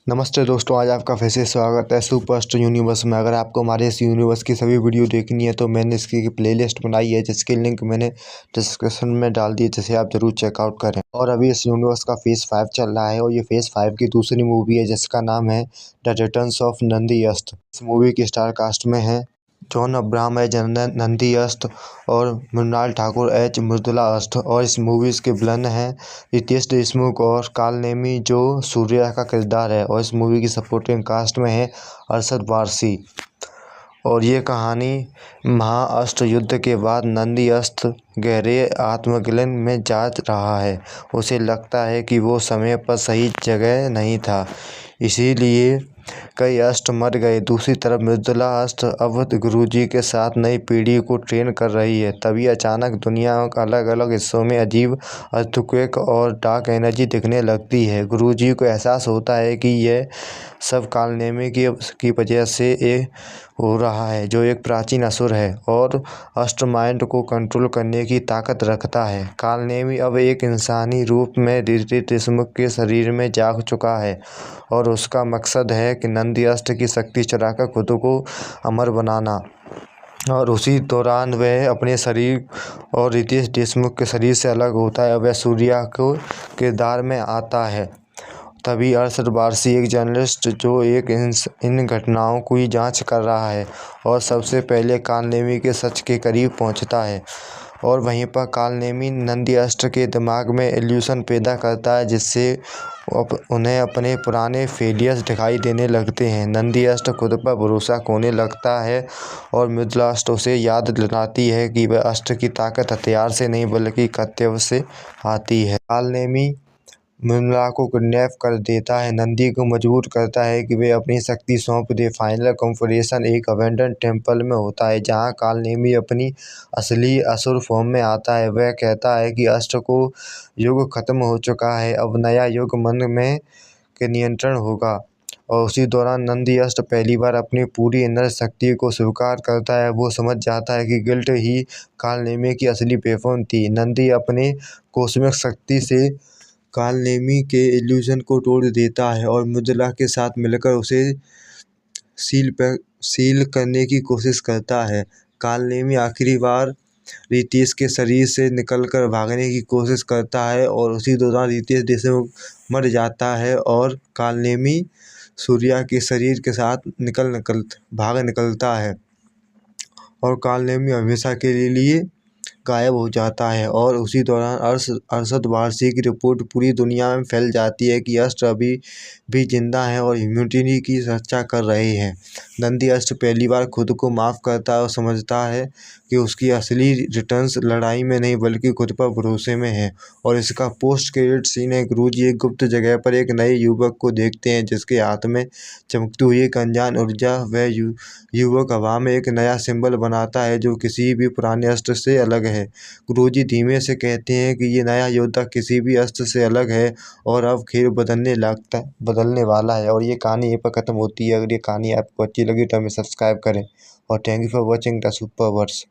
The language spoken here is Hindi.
नमस्ते दोस्तों, आज आपका फिर से स्वागत है सुपरस्टार यूनिवर्स में। अगर आपको हमारे इस यूनिवर्स की सभी वीडियो देखनी है तो मैंने इसकी प्लेलिस्ट बनाई है, जिसकी लिंक मैंने डिस्क्रिप्शन में डाल दी है, जिसे आप जरूर चेकआउट करें। और अभी इस यूनिवर्स का फेज़ 5 चल रहा है और ये फेज़ 5 की दूसरी मूवी है, जिसका नाम है द रिटर्न्स ऑफ नंदी अस्त। इस मूवी की स्टार कास्ट में है जॉन अब्राहम एज नंदी अस्त और मृणाल ठाकुर एज मृदुला अस्त। और इस मूवीज़ के विलन हैं रितेश देशमुख और काल नेमी, जो सूर्या का किरदार है। और इस मूवी की सपोर्टिंग कास्ट में है अरशद वारसी। और ये कहानी महाअष्ट युद्ध के बाद नंदी अस्त गहरे आत्मग्लानि में जा रहा है। उसे लगता है कि वो समय पर सही जगह नहीं था, इसीलिए कई अष्ट मर गए। दूसरी तरफ मृदुला अष्ट अब गुरुजी के साथ नई पीढ़ी को ट्रेन कर रही है। तभी अचानक दुनिया के अलग अलग हिस्सों में अजीब अर्थक्वेक और डार्क एनर्जी दिखने लगती है। गुरुजी को एहसास होता है कि यह सब कालनेमी की वजह से हो रहा है, जो एक प्राचीन असुर है और अष्टमाइंड को कंट्रोल करने की ताकत रखता है। कालनेमी अब एक इंसानी रूप में रितेश देशमुख के शरीर में जाग चुका है और उसका मकसद है कि नंदी अष्ट की शक्ति चुराकर खुद को अमर बनाना। और उसी दौरान वह अपने शरीर और रितेश देशमुख के शरीर से अलग होता है। वह सूर्या को किरदार में आता है। तभी अरशद वारसी, एक जर्नलिस्ट जो इन घटनाओं की जांच कर रहा है और सबसे पहले कालनेमी के सच के करीब पहुंचता है। और वहीं पर कालनेमी नंदी अष्ट के दिमाग में इल्यूशन पैदा करता है, जिससे उन्हें अपने पुराने फेलियर्स दिखाई देने लगते हैं। नंदी अष्ट खुद पर भरोसा खोने लगता है और मृदुला अष्ट उसे याद दिलाती है कि वह अष्ट की ताकत हथियार से नहीं बल्कि कर्तव्य से आती है। कालनेमी मृदुला को किडनैप कर देता है, नंदी को मजबूर करता है कि वे अपनी शक्ति सौंप दे। फाइनल कन्फ्रंटेशन एक अबैंडन टेम्पल में होता है, जहां कालनेमी अपनी असली असुर फॉर्म में आता है। वह कहता है कि अष्ट को युग खत्म हो चुका है, अब नया युग मन में के नियंत्रण होगा। और उसी दौरान नंदी अष्ट पहली बार अपनी पूरी इनर शक्ति को स्वीकार करता है। वो समझ जाता है कि गिल्ट ही कालनेमी की असली वेपन थी। नंदी अपने कॉस्मिक शक्ति से कालनेमी के इल्यूजन को तोड़ देता है और मृदुला के साथ मिलकर उसे सील करने की कोशिश करता है। कालनेमी आखिरी बार रितेश के शरीर से निकलकर भागने की कोशिश करता है और उसी दौरान रितेश देशमुख मर जाता है और कालनेमी सूर्या के शरीर के साथ भाग निकलता है और कालनेमी हमेशा के लिए गायब हो जाता है। और उसी दौरान अरशद वारसी की रिपोर्ट पूरी दुनिया में फैल जाती है कि अष्ट अभी भी जिंदा हैं और ह्यूमैनिटी की रक्षा कर रहे हैं। नंदी अष्ट पहली बार खुद को माफ़ करता है और समझता है कि उसकी असली रिटर्न्स लड़ाई में नहीं बल्कि खुद पर भरोसे में है। और इसका पोस्ट क्रेडिट सीन है। गुरुजी एक गुप्त जगह पर एक नए युवक को देखते हैं, जिसके हाथ में चमकती हुई एक अनजान ऊर्जा। वह युवक हवा में एक नया सिंबल बनाता है, जो किसी भी पुराने अस्त्र से अलग है। गुरुजी धीमे से कहते हैं कि ये नया योद्धा किसी भी अस्त्र से अलग है और अब खेल बदलने वाला है। और ये कहानी यहीं पर ख़त्म होती है। अगर ये कहानी आपको अच्छी लगी तो हमें सब्सक्राइब करें और thank you for watching the सुपरवर्स।